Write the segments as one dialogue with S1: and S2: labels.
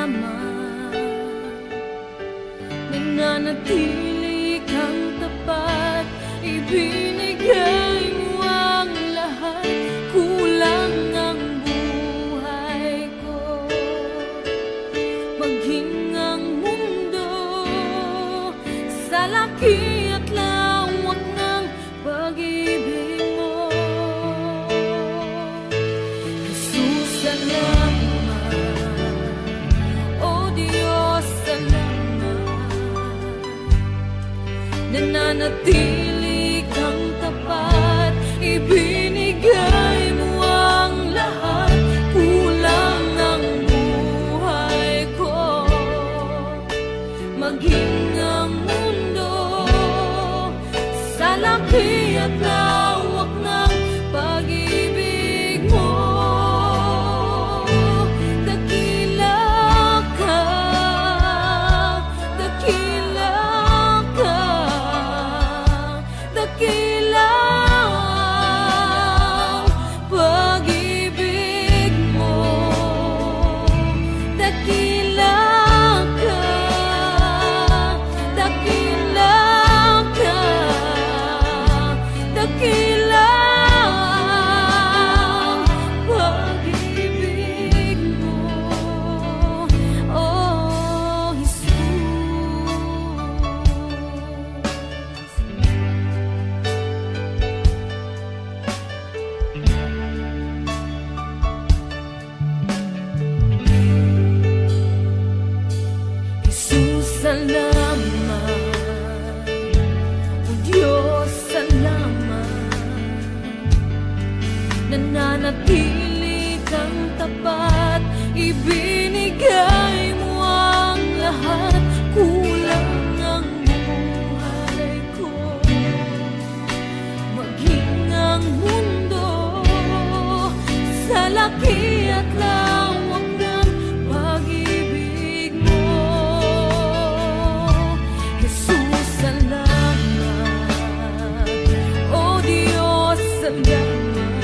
S1: salamat. Nananatili kang tapat, ibinigay mo ang lahat. Kulang ang buhay ko, maging ang mundo sa laki at lawak ng pag-ibig mo. Jesus, salamat. O Diyos, salamat. Nananatili kang tapat, ibinigay mo ang lahat. Kulang ang buhay ko, maging ang mundo sa laki at lawak ng pag-ibig mo. Dakila ka, dakila ka, dakila ang pag-ibig mo. Dakila ka, dakila ka, dakila ang pag-ibig mo. Oh, Jesus. Jesus, salamat. O Diyos, salamat. Nananatili kang tapat, ibinigay mo ang lahat. Kulang ang buhay ko, maging ang mundo sa laki at lawak ng pag-ibig mo. Jesus, salamat. O Diyos, salamat.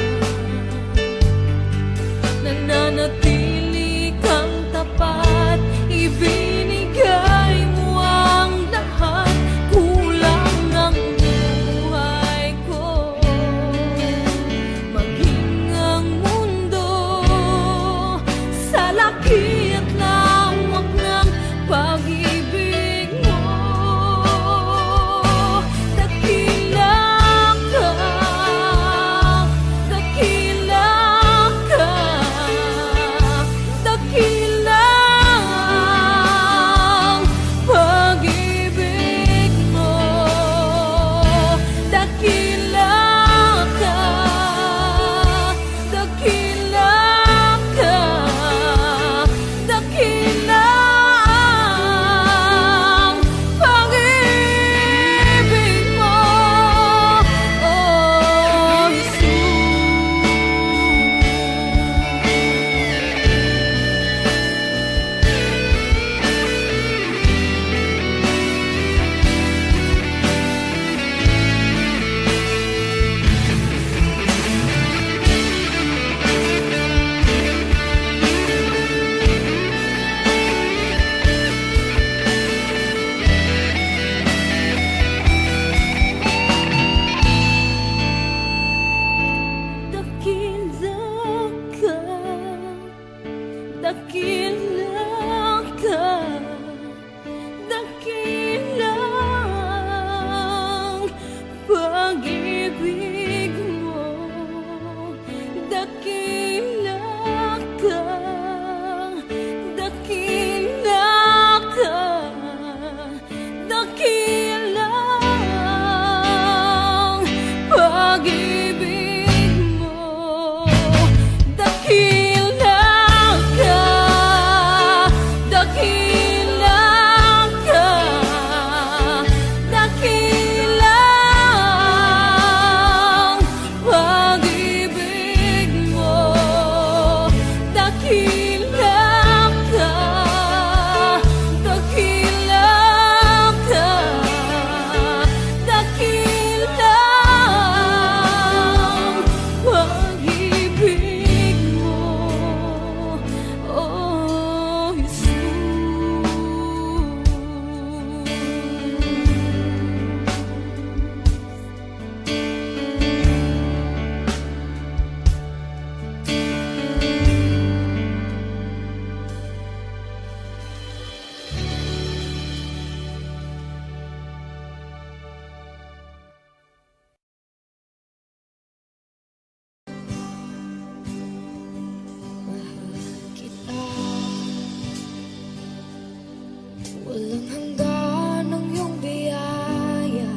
S1: Walang hanggan ang iyong biyaya,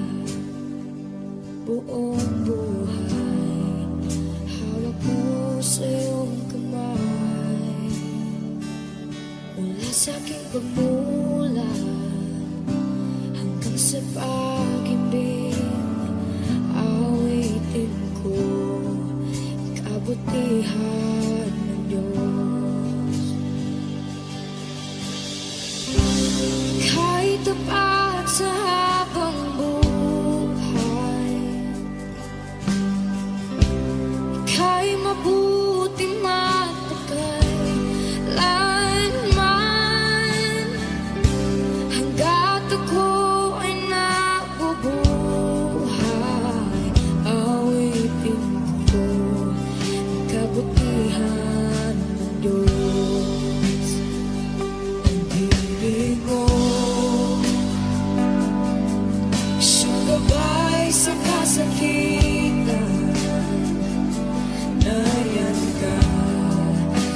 S1: buong buhay hawak mo sa iyong kamay. Mula sa aking pagmulat hanggang sa pag-ibig, awitin ko kabutihan ng Diyos. Kahit tapat sa habang buhay, ika'y mabuti matagay hanggat ako ay nabubuhay. Awitin ko ang kabutihan ng Diyos. Ang ibig mo, siyang gabay sa kasakitan. Nariyan ka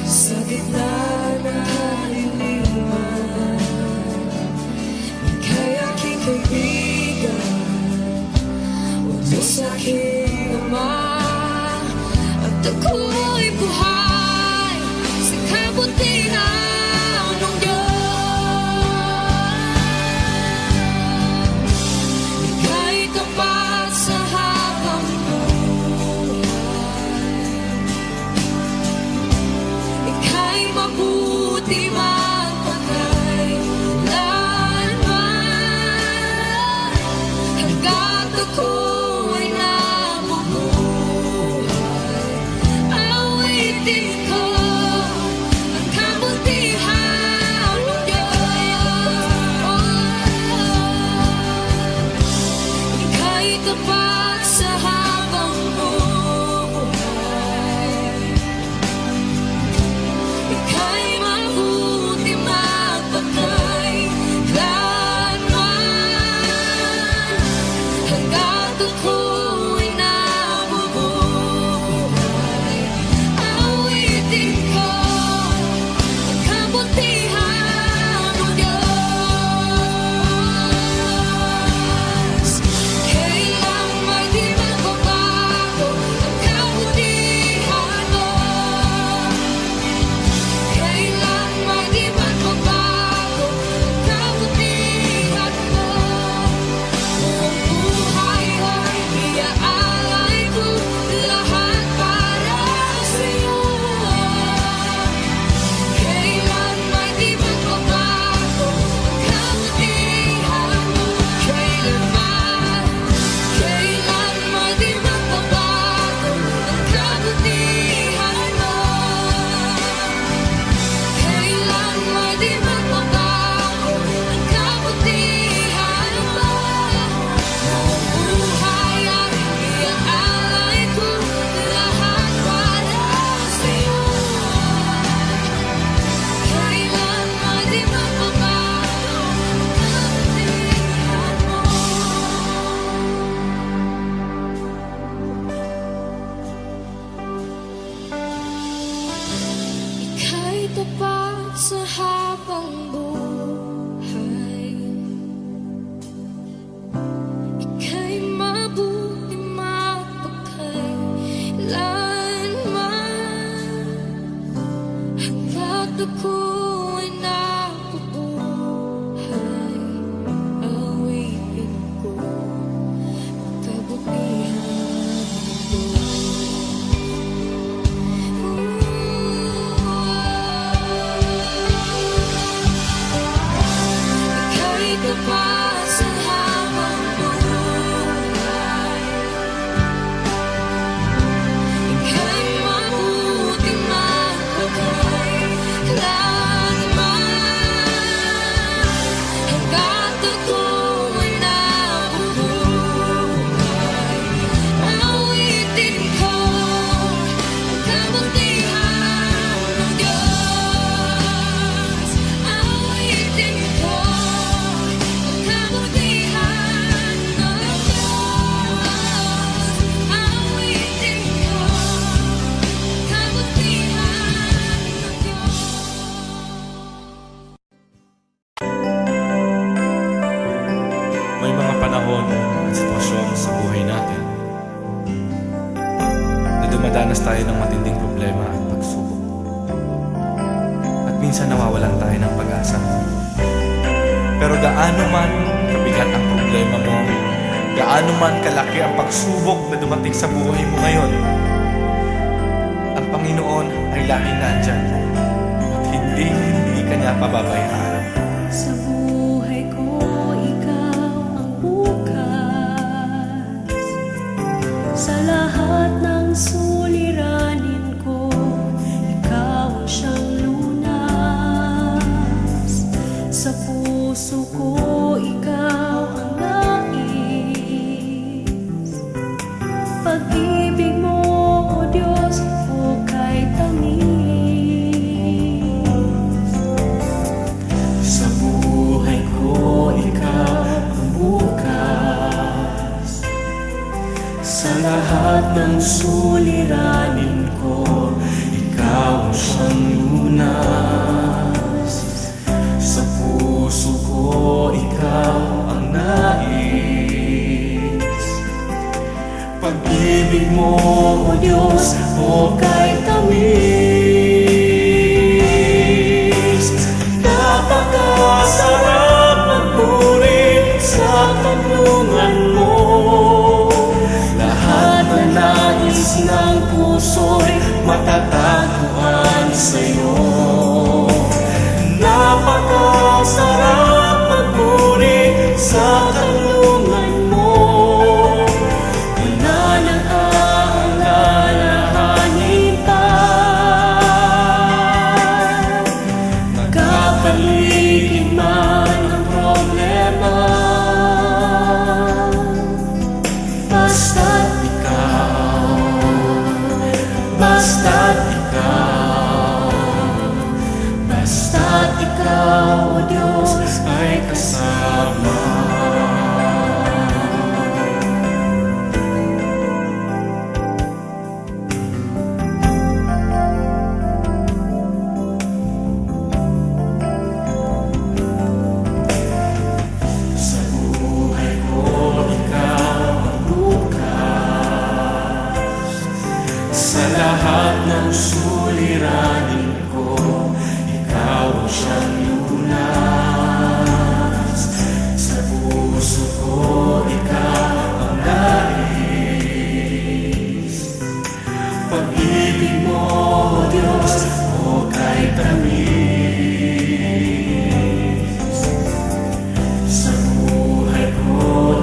S1: sa gitna ng kaliliman. Ika'y aking kaibigan, Diyos aking Ama, at ako'y buhay sa kabutihan ng Diyos. Ika'y tapat sa habang buhay, ika'y mabuti magpakailanman hanggat ako ay nabubuhay.
S2: panahon at sitwasyon sa buhay natin na dumadanas tayo ng matinding problema at pagsubok. At minsan nawawalan tayo ng pag-asa. Pero gaano man kabigat ang problema mo, gaano man kalaki ang pagsubok na dumating sa buhay mo ngayon, ang Panginoon ay laging nandyan at hindi ka niya pababayaan.
S1: Sa buhay ko, ikaw ang bukas. Sa lahat ng suliranin ko, ikaw ang siyang lunas. Sa puso ko, ikaw ang nais. Pag-ibig mo, O Diyos, hukay tamis.
S3: Sa buhay ko, ikaw ang bukas. Sa lahat ng suliranin ko, ikaw ang siyang lunas. Sa puso ko, ikaw ang nais. Pag-ibig mo, O Diyos, hukay tamis. Napakasarap magpuri sa tanungan mo. Lahat na nais ng puso'y matatagpuan sa'yo. Napakasarap magpuri sa tanungan mo. Wala nang aalalahanin pa. Nagkapaligid man ang problema, basta't ikaw, basta't ikaw, basta't ikaw, O Diyos, ay kasama. Sa buhay ko, ikaw ang bukas. Sa lahat ng suliranin ko, ikaw ang siyang lunas. Sa puso ko, ikaw ang nais. Pag-ibig mo, O Diyos, hukay tamis. Sa buhay ko,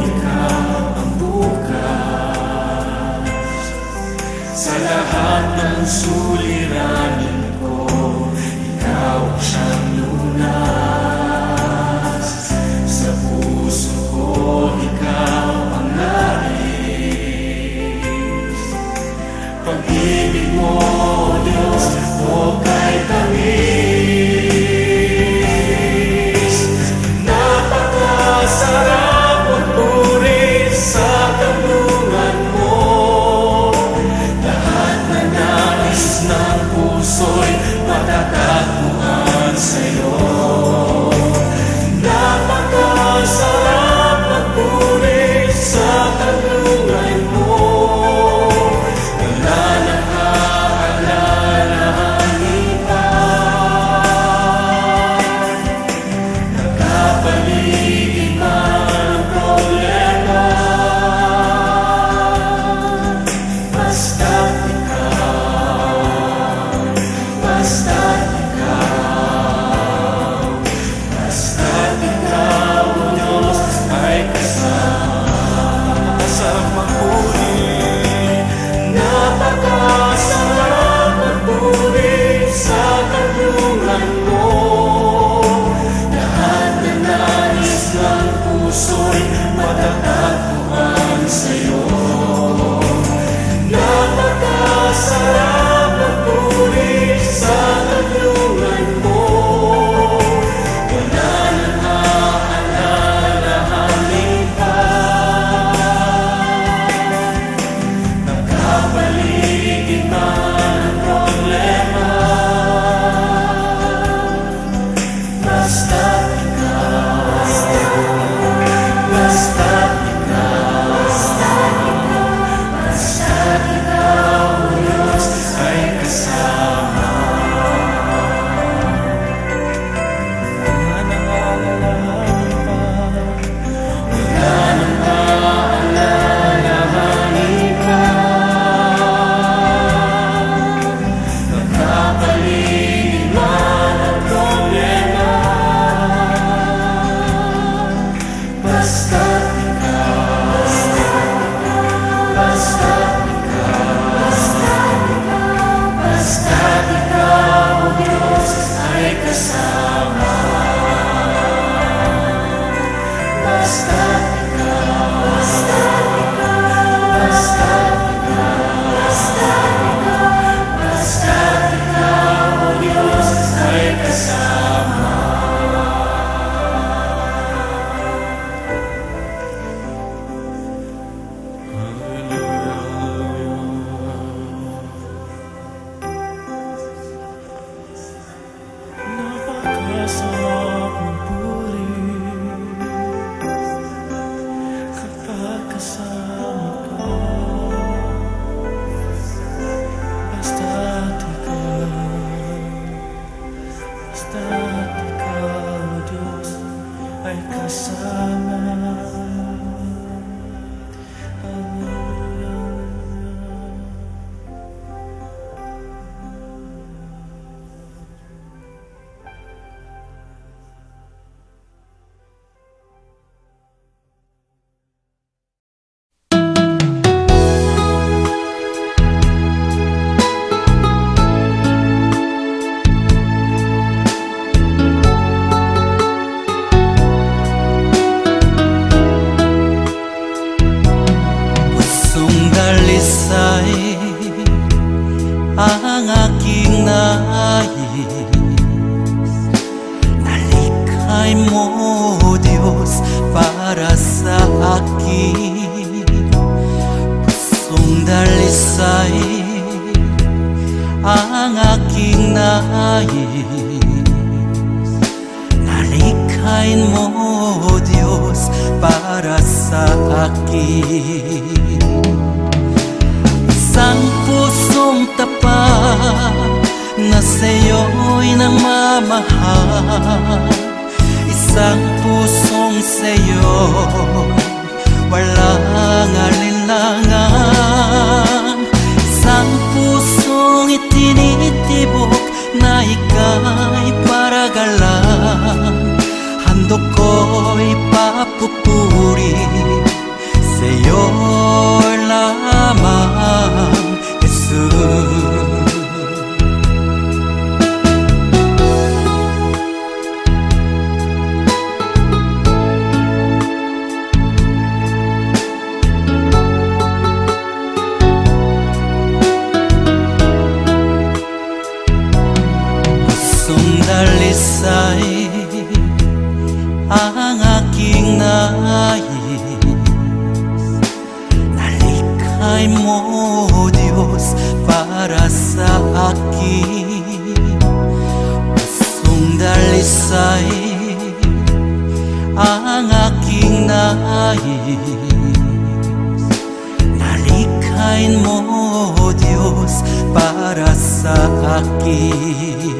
S3: ikaw ang bukas. Sa lahat ng suliranin ko, ikaw ang siyang lunas. Sa puso ko, ikaw ang nais. Pag-ibig mo, O Diyos, hukay tamis. Napakasarap magpuri sa tanungan mo. Lahat na nais ng puso'y matatagpuan sa'yo. Napakasarap magpuri sa tanungan mo. Wala nang aalalahanin pa. Nagkapaligid man ang problema, basta't ikaw, basta't ikaw, basta't ikaw, O Diyos, ay kasama. Napakasarap magpuri, napakasarap magpuri sa tanungan mo. Lahat na nais ng puso'y matatagpuan sa'yo. Napakasarap magpuri sa tanungan mo. Wala nang aalalahanin pa. ay kasama.
S4: Dalisay ang aking nais, nalikhay mo Diyos para sa akin. Pusong dalisay ang aking nais, nalikhay mo Diyos para sa akin. Isang pusong tapat na sa'yo'y nagmamahal, isang pusong sa'yo'y walang alinlangan, isang pusong itinitibok na ika'y paragalan. Handog ko'y papupuri sa'yo lamang, Jesus. Pusong dalisay ang aking nais, nalikhay mo Diyos para sa akin. Pusong dalisay ang aking nais, nalikhay mo Diyos para sa akin.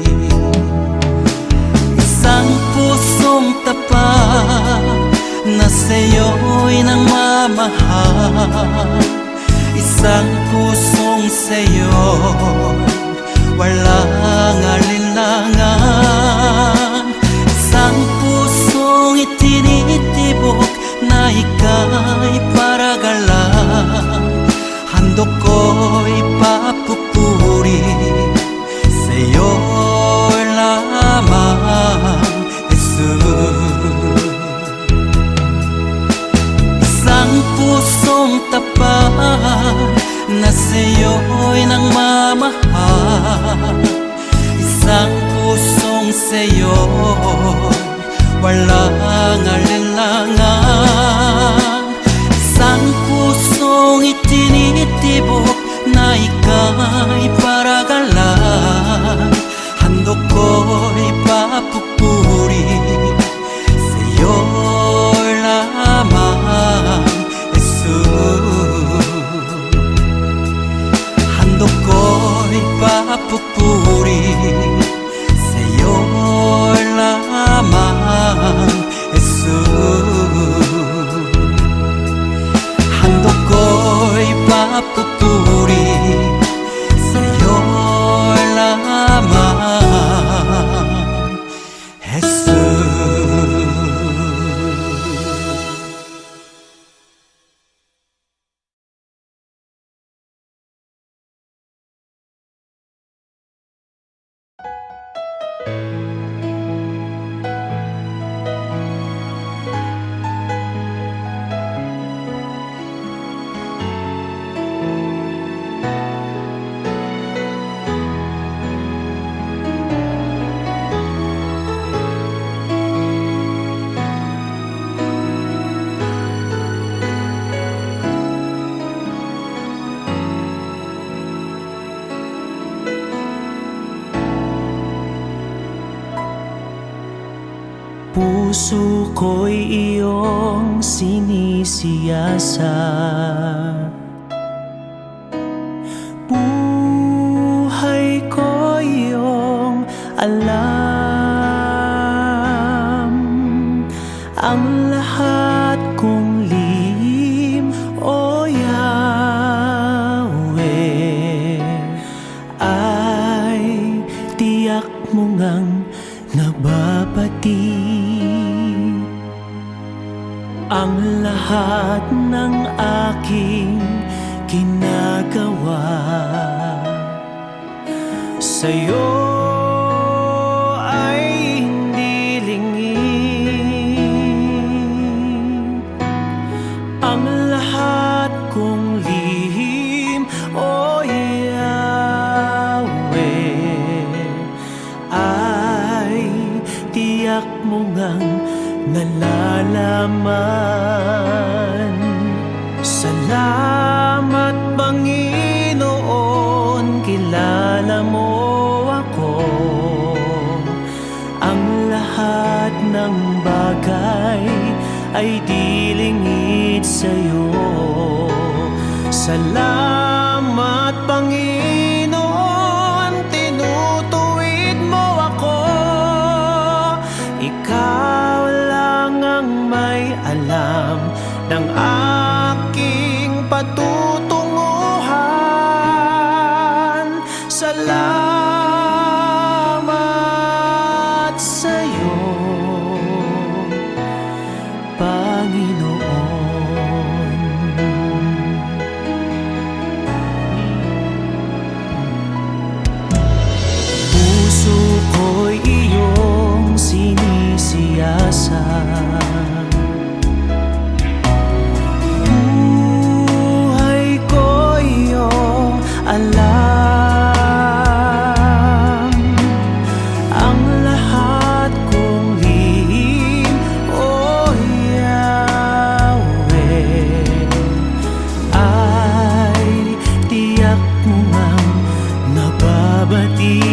S4: Isang pusong tapat na sa'yo'y nagmamahal, isang pusong sa'yo'y walang alinlangan, isang pusong itinitibok na ika'y paragalan. Handog ko'y papupuri sa'yo lamang, Jesus. Isang pusong tapat na sa'yo'y nagmamahal, isang pusong sa'yo'y walang alinlangan, isang pusong itinitibok na ika'y paragalan. Handog ko'y papupuri sa'yo lamang, Jesus. Handog ko'y papupuri sa'yo lamang, Jesus. Handog ko'y papupuri sa'yo lamang, Jesus.
S5: Puso ko'y iyong sinisiyasat, buhay ko iyong alam, ang lahat kong lihim, O Yahweh, ay tiyak mo ngang nababati. Ang lahat ng aking ginagawa sa'yo ay hindi lingid. Ang lahat kong lihim, O Yahweh, ay tiyak mo ngang nalalaman. Salamat Panginoon, kilala mo ako. Ang lahat ng bagay ay di lingid sa'yo. Salamat Panginoon, tinutuwid mo ako. Ikaw lang ang may alam ng aking patutunguhan. Salamat sa'yo, Panginoon. Puso ko'y iyong sinisiyasat. Alam ang lahat kong lihim, O Yahweh, ay tiyak mo ngang nababati.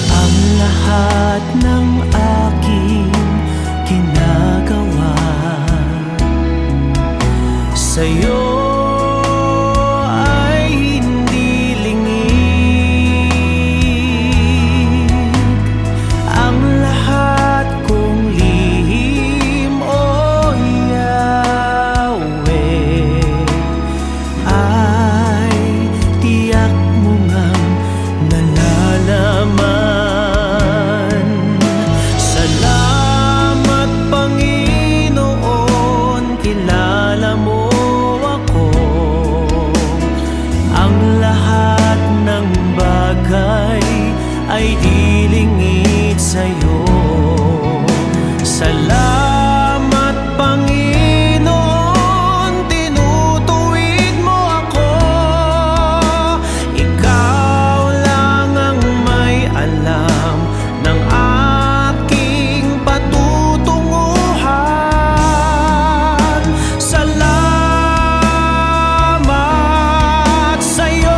S5: Ang lahat ng aking ginagawa sa'yo ay di lingid sa'yo. Salamat Panginoon, tinutuwid mo ako. Ikaw lang ang may alam ng aking patutunguhan. Salamat sa'yo,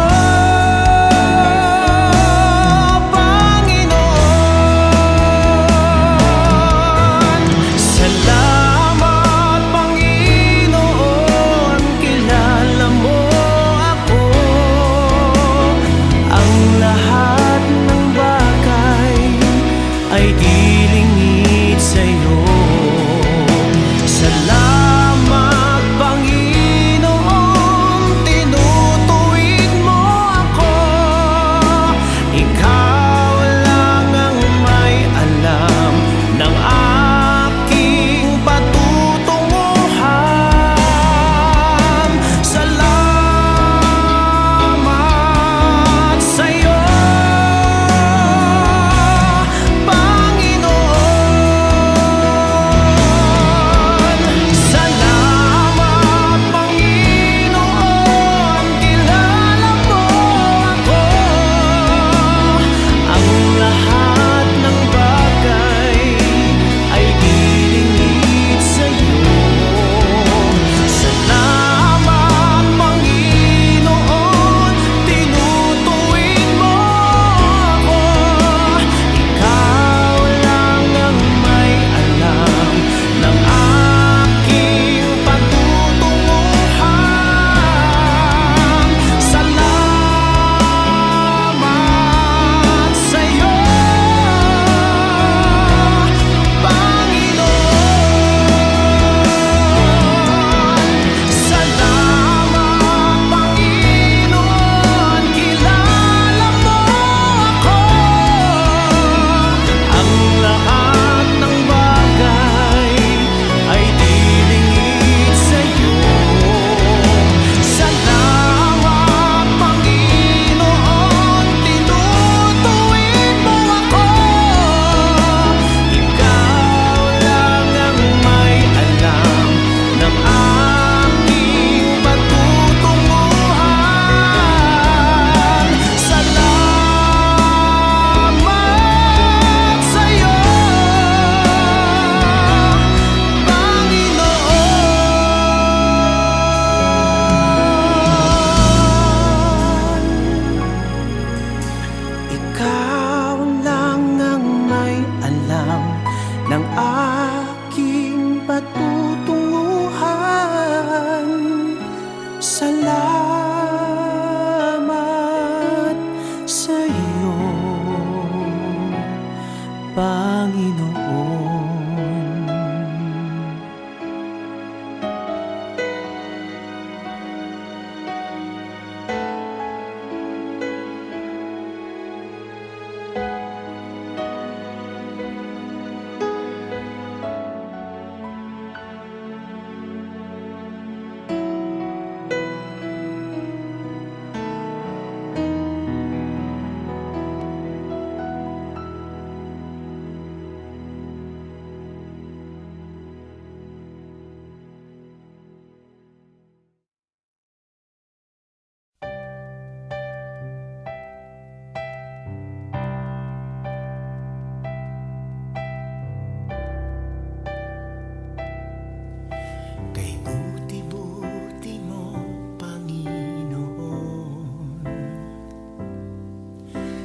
S5: Kay buti-buti mo, Panginoon,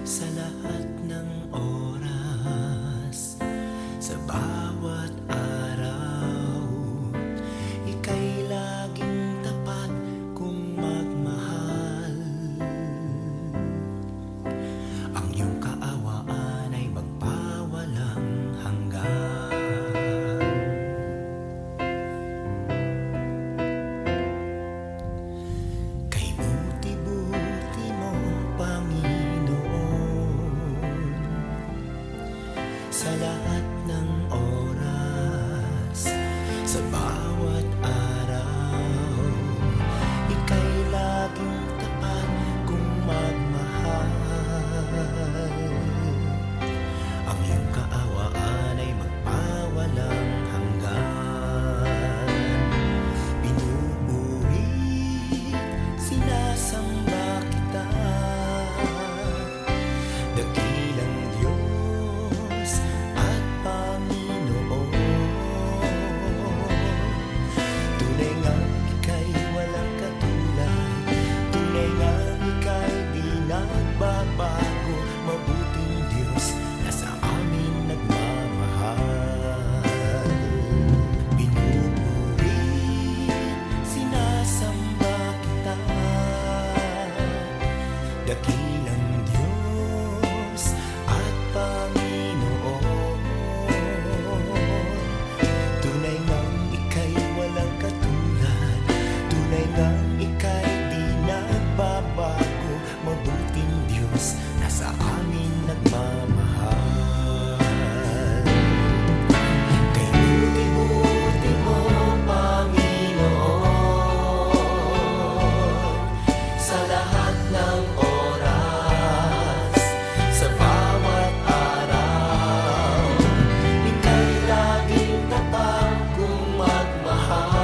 S5: sa lahat ng oras, sa bawat araw, ika'y laging tapat kung magmahal. Ang iyong kaawaan ay magpawalang hanggan. Kay buti-buti mo, Panginoon, sa lahat ng oras, sa bawat araw, ika'y laging tapat kung magmahal. Ang iyong kaawaan ay magpawalang hanggan. Pinupuri, sinasamba kita, dakilang Diyos at Panginoon. Tunay ngang ika'y walang katulad, tunay ngang ika'y di nagbabago, mabuting Diyos na sa amin nagmamahal. Pinupuri, sinasamba kita, dakilang Diyos at Panginoon. Tunay ngang ika'y walang katulad, tunay ngang ika'y di nagbabago, mabuting Diyos na sa amin nagmamahal. Kay buti-buti mo, Panginoon, sa lahat ng oras, sa bawat araw, ika'y laging tapat kung magmahal.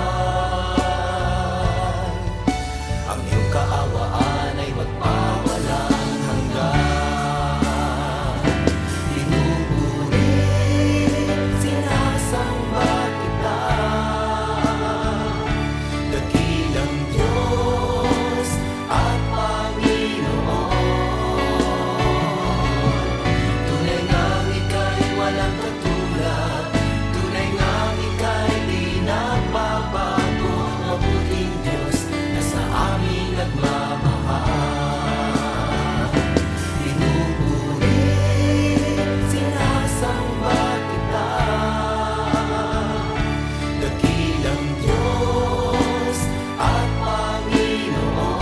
S5: Ang iyong kaawaan ay magpawalang hanggan. Pinupuri, sinasamba kita, dakilang Diyos at Panginoon. Tunay ngang ika'y walang katulad, tunay ngang ika'y di nagbabago, mabuting Diyos na sa amin nagmamahal. Pinupuri, sinasamba kita, dakilang Diyos at Panginoon.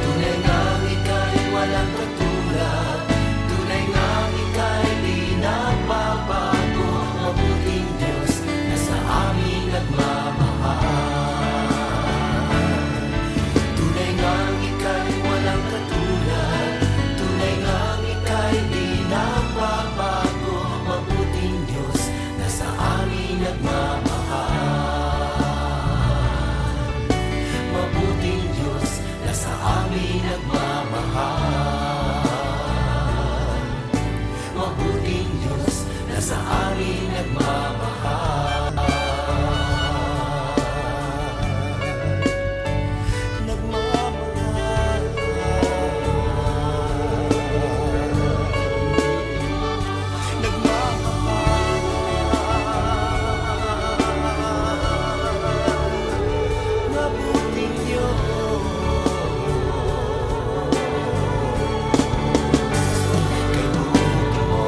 S5: Tunay ngang ika'y walang katulad, tunay ngang ika'y di nagbabago, mabuting Diyos na sa amin nagmamahal. Tunay ngang ika'y walang katulad, tunay ngang ika'y di nagbabago, mabuting Diyos na sa amin nagmamahal. Mabuting Diyos na sa amin nagmamahal. Mabuting Diyos na sa amin nagmamahal. Nagmamahal. Nagmamahal. Mabuting Diyos. Kay buti mo,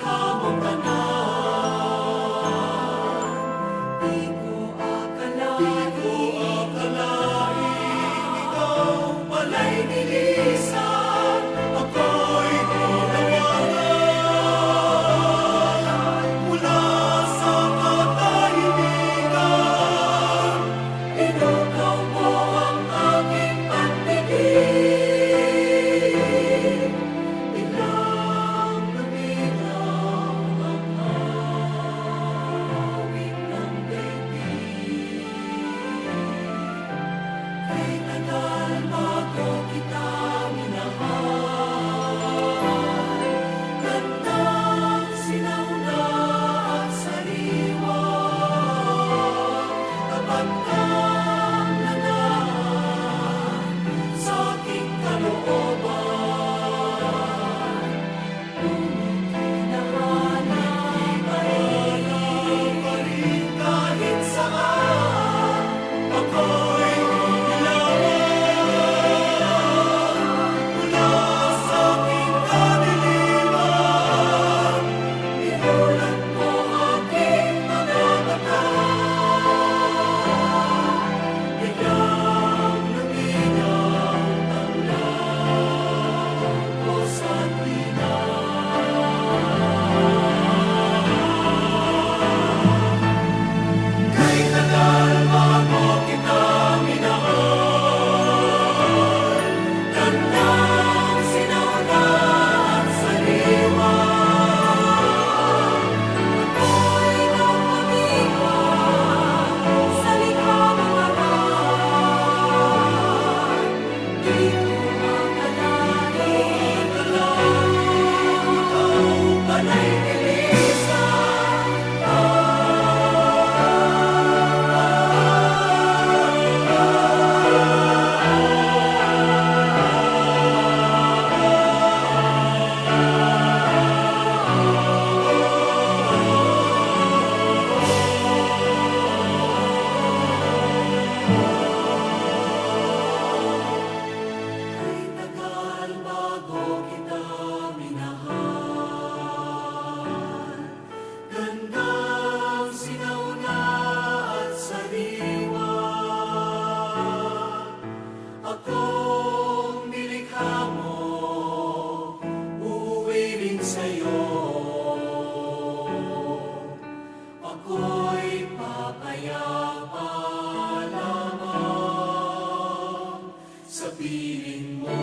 S5: likha mong tanan. Di ko akalain ikaw pala'y nilisan. Ako'y tinawagan mula sa katahimikan. Inukaw mo ang aking pandinig. Biglang luminaw ang awit ng daigdig. Kay tagal bago kita minahal, gandang sinauna at sariwa, tapat kang nanaan sa aking kalooban. Ngunit hinahanap pa rin kahit saan. Ako'y nilawan mula sa aking kadiliman. Inulan mo aking mga mata. Biglang luminaw ang langos at linaw. Kay tagal bago kita minahal, gandang sinauna at sariwa. Ako'y napaniwan sa likha mong aral. Di ko akalain ikaw pala'y nilisan. Kay tagal bago kita minahal, gandang sinauna at sariwa. Akong nilikha mo, uuwi rin sa'yo. Ako'y papayapa lamang sa piling mo.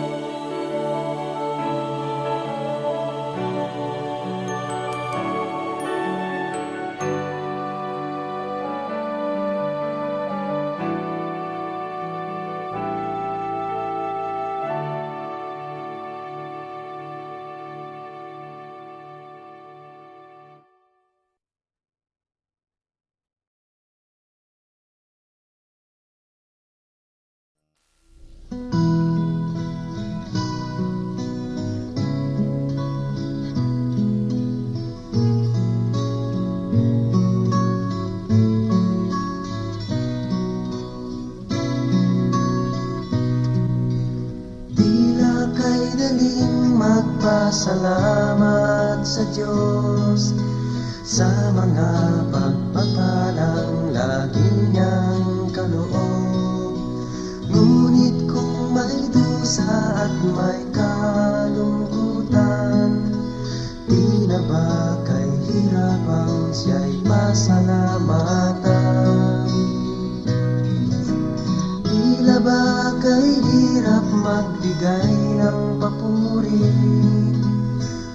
S6: Tila kay daling magpasalamat sa Diyos sa mga pagpapalang lagi niyang kaloob. Ngunit kung may dusa at may kalungkutan, di na ba kay hirapang siya'y pasalamatan? Tila ba kay hirap magbigay ng papuri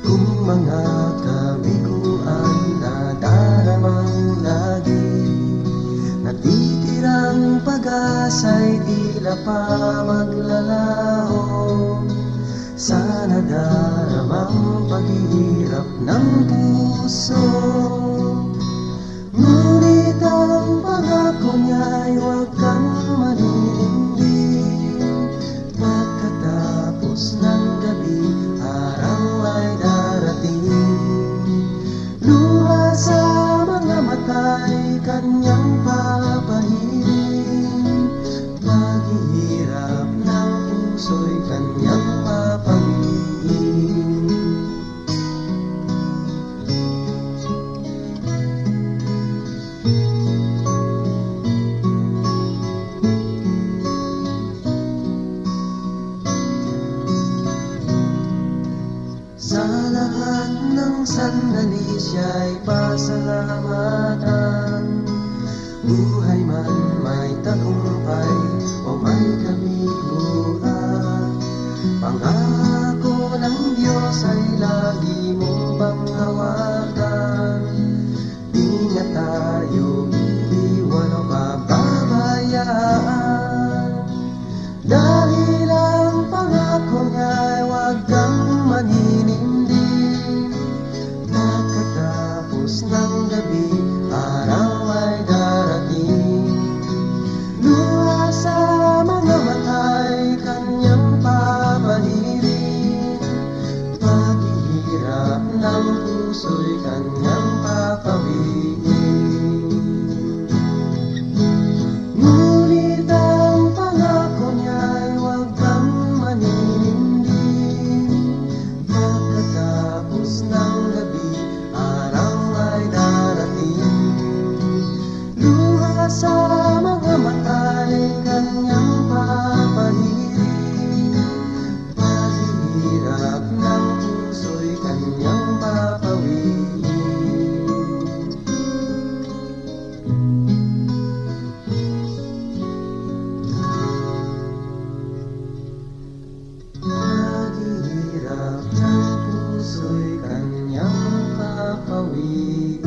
S6: kung mga kabiguan na daramang lagi? Natitirang pag-asa'y tila pa maglalaho sa nadaramang paghihirap ng puso. Ngunit ang pangako niya'y huwag kang manindig. Pagkatapos ng gabi, araw ay darating. Luha sa mga mata'y kanyang papahirin. Paghihirap ng puso'y kanyang papangin. siya'y pasalamatan. Buhay man may tagumpay o may kabiguan, pangako ng Diyos ay lagi mong panghawakan. Di na tayo iiwan o pababayaan, dahil ang pangako niya'y huwag kang maninindig. Pagkatapos ng gabi, araw ay darating. Luha sa mga mata'y kanyang papalirin. Paghihirap ng puso'y kanyang papawiin. Ngunit ang pangako niya'y huwag kang maninindig. Pagkatapos ng gabi, araw ay darating. Luha sa mga mata'y kanyang papalirin. Paghihirap ng puso'y kanyang papawiin. Paghihirap ng puso'y kanyang papawiin.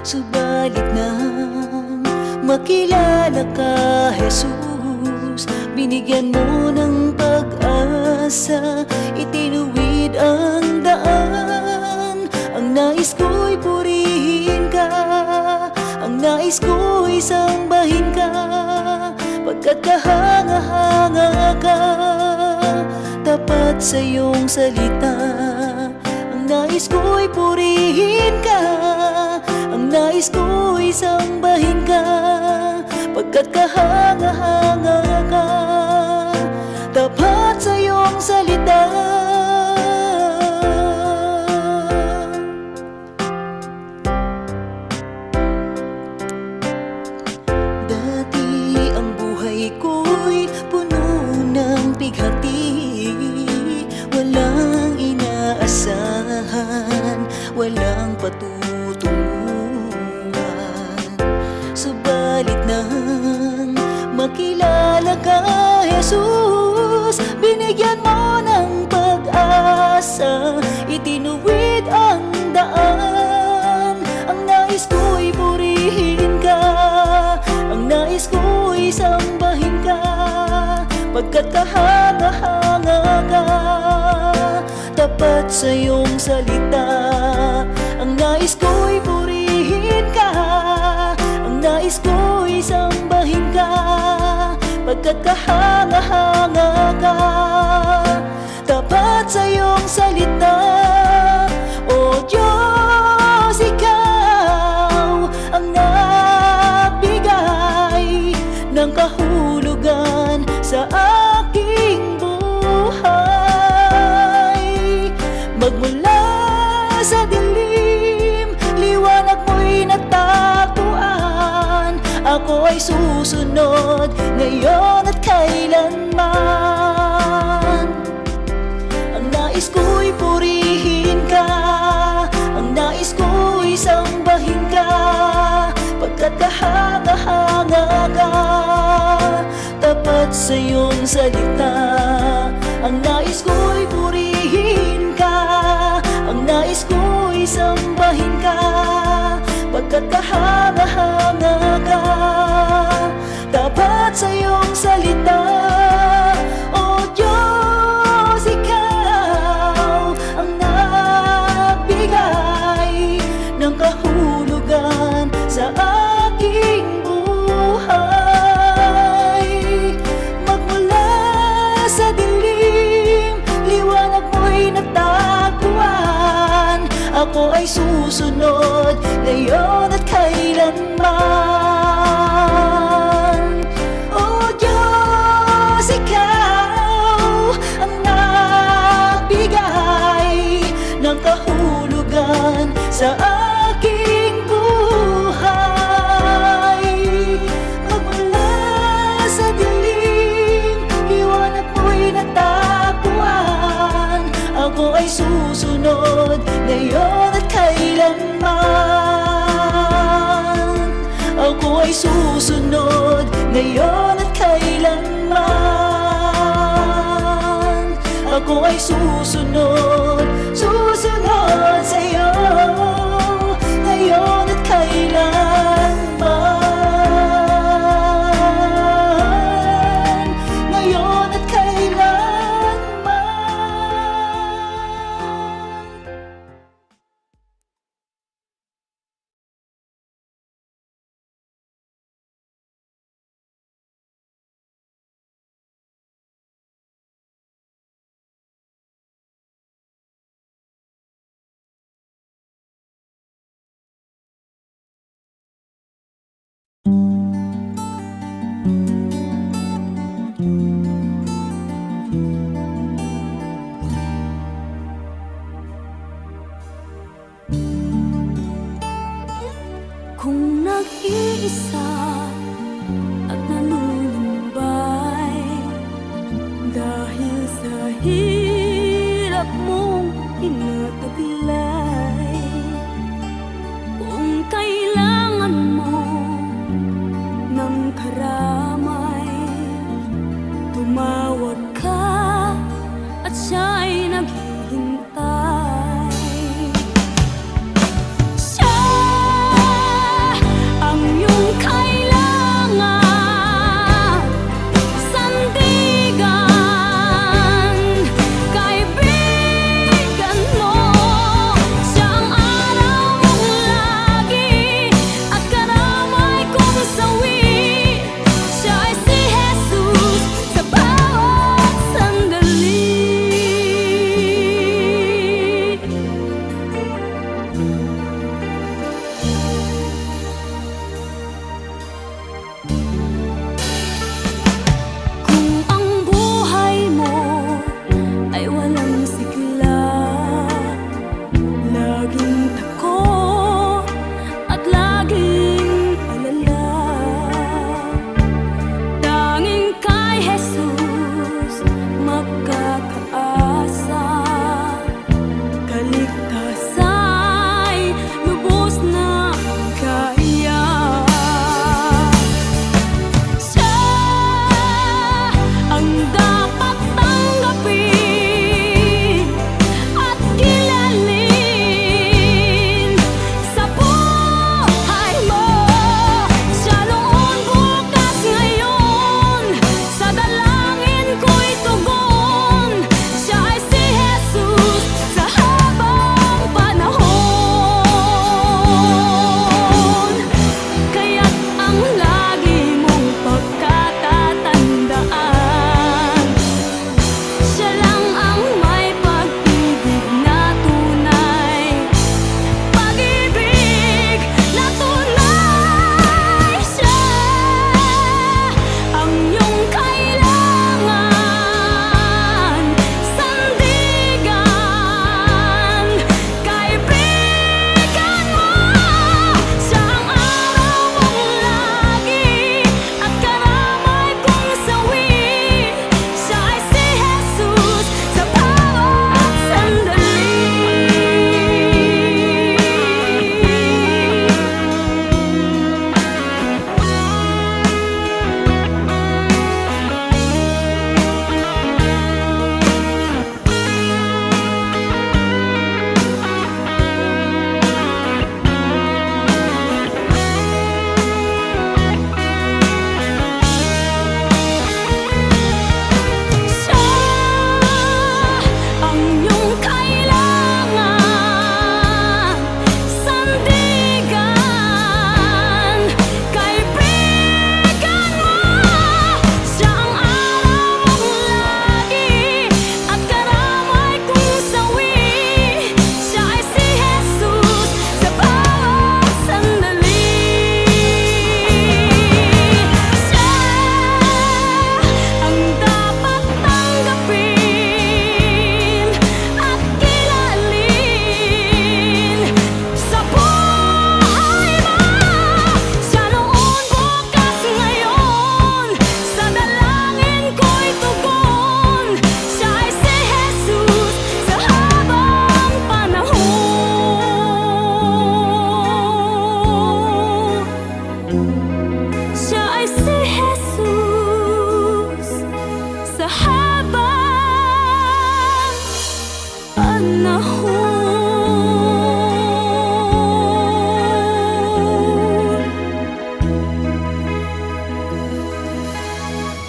S1: Subalit nang makilala ka, Jesus, binigyan mo ng pag-asa, itinuwid ang daan. Ang nais ko'y purihin ka, ang nais ko'y sambahin ka, pagkat kahanga-hanga ka, tapat sa iyong salita. Ang nais ko'y purihin ka, ang nais ko'y sambahin ka, pagkat kahanga-hanga ka, tapat sa iyong salita. Dati ang buhay ko'y puno ng pighati, walang inaasahan, walang patutunguhan. Subalit nang makilala ka, Jesus, binigyan mo ng pag-asa, itinuwid ang daan. Ang nais ko'y purihin ka, ang nais ko'y sambahin ka, pagkat kahanga-hanga ka, tapat sa iyong salita. Ang nais ko'y purihin ka, ang nais ko'y sambahin ka, pagkat kahanga-hanga ka, tapat sa iyong salita. O Diyos, ikaw ang nagbigay ng kahulugan sa aking buhay. Magmula sa dilim, liwanag mo'y natagpuan. Ako ay susunod ngayon at kailanman. Ang nais ko'y purihin ka, ang nais ko'y sambahin ka, pagkat kahanga-hanga ka, sa iyong salita. Ang nais ko'y purihin ka, ang nais ko'y sambahin ka, pagkat kahanga-hanga ka. Tapat sa iyong salita, O Diyos, ikaw ang nagbigay ng kahulugan sa aking buhay. Magmula sa dilim, liwanag mo'y natagpuan. Ako ay susunod ngayon at kailanman. O Diyos, ikaw ang nagbigay ng kahulugan sa aking buhay. Magmula sa dilim, liwanag mo'y natagpuan. Ako ay susunod ngayon at kailanman. Ako ay susunod ngayon at kailanman. Ako ay susunod, susunod sa iyo ngayon at kailanman.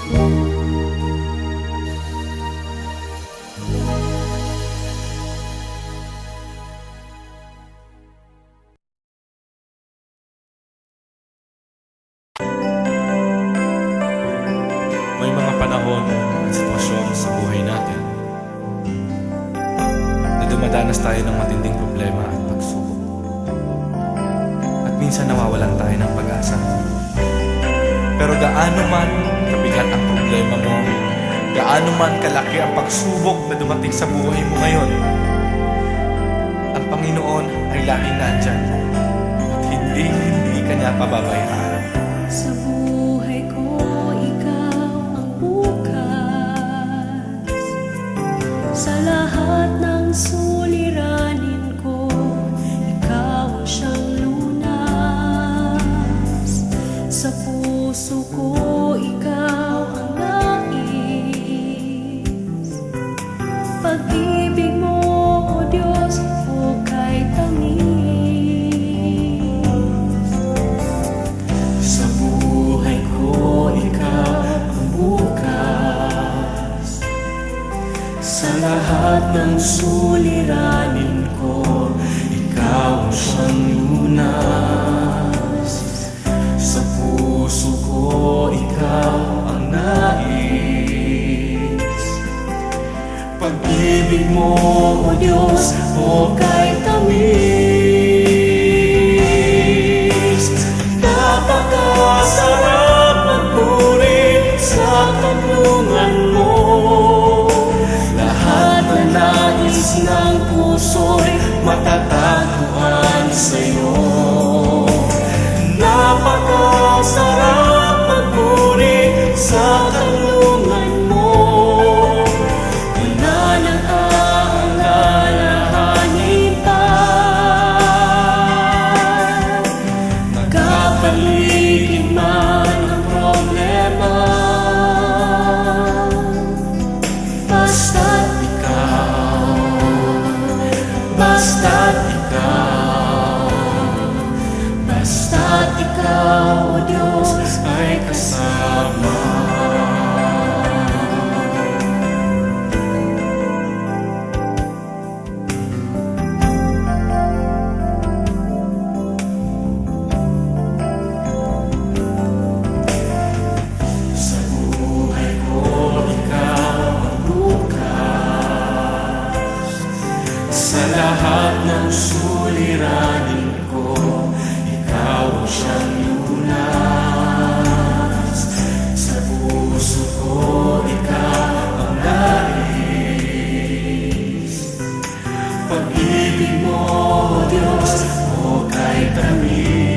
S2: May mga panahon at sitwasyon sa buhay natin na dumadanas tayo ng matinding problema at pagsubok. At minsan nawawalan tayo ng pag-asa. Pero gaano man kabigat ang problema mo, gaano man kalaki ang pagsubok na dumating sa buhay mo ngayon, ang Panginoon ay laging nandyan at hindi ka niya pababayaan.
S1: Sa buhay ko, ikaw ang bukas. Sa lahat ng suliranin ko, ikaw ang siyang lunas. Sa puso ko, ikaw ang nais. Pag-ibig mo, O Diyos, hukay tamis.
S3: Sa buhay ko, ikaw ang bukas. Sa lahat ng suliranin ko, ikaw ang siyang lunas. Sa puso ko, ikaw ang nais. Pag-ibig mo, O Diyos, hukay tamis. Napakasarap magpuri sa kanlungan mo. Lahat na nais ng puso'y matatagpuan sa'yo. Napakasarap magpuri sa kanlungan mo. Wala nang aalalahanin pa. Nagkapaligid man ang problema, basta't ikaw, basta't ikaw, basta't ikaw, O Diyos, ay kasama. Sa buhay ko, ikaw ang bukas. Sa lahat ng suliranin ko, ikaw ang siyang lunas. Sa puso ko, ikaw ang nais. Pag-ibig mo, O Diyos, hukay tamis.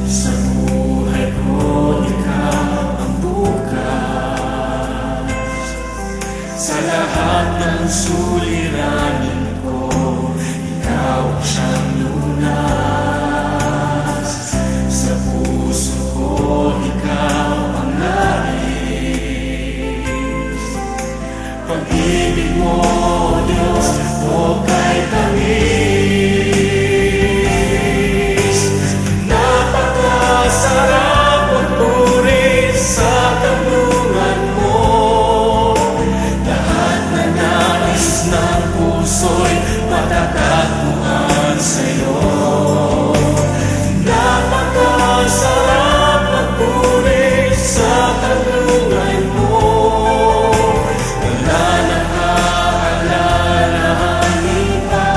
S3: Sa buhay ko, ikaw ang bukas. Sa lahat ng suliranin ko, ikaw ang siyang lunas. Sa puso ko, ikaw ang nais. Pag-ibig mo, O Diyos, hukay tamis. Napakasarap magpuri sa kanlungan mo. Lahat na nais ng puso'y matatagpuan sa'yo. Napakasarap magpuri sa kanlungan mo. Wala nang aalalahanin pa.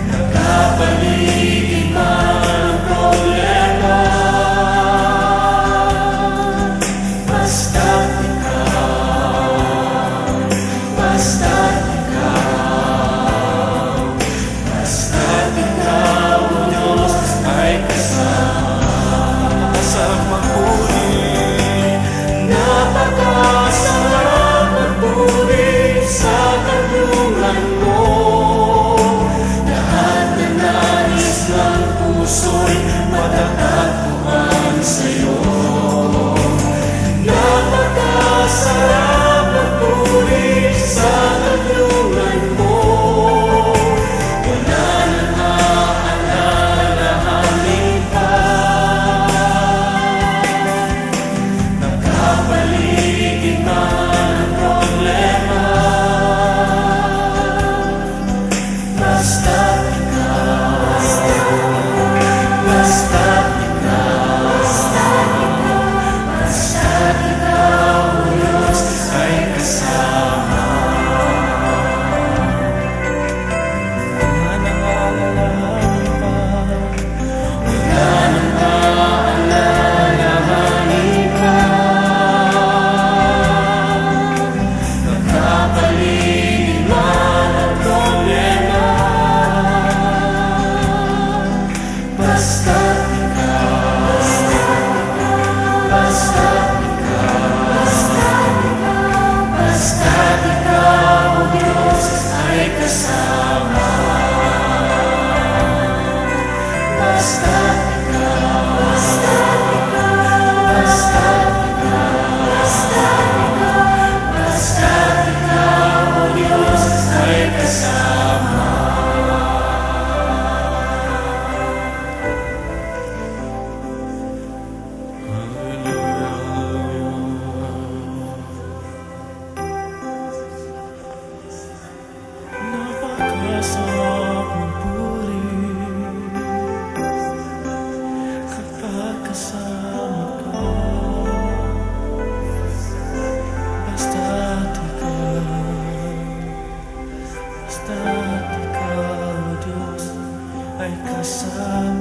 S3: Nagkapaligid man ang problema, basta't ikaw, basta't ikaw, basta't ikaw, O Diyos, ay kasama. Sarap magpuri, napakasarap magpuri sa kanlungan mo. Lahat na nais ng puso'y matatagpuan sa'yo. Napakasarap magpuri sa kanlungan mo. Wala nang aalalahanin Napakasarap magpuri kapag kasama ka. Basta't ikaw, Diyos, ay kasama.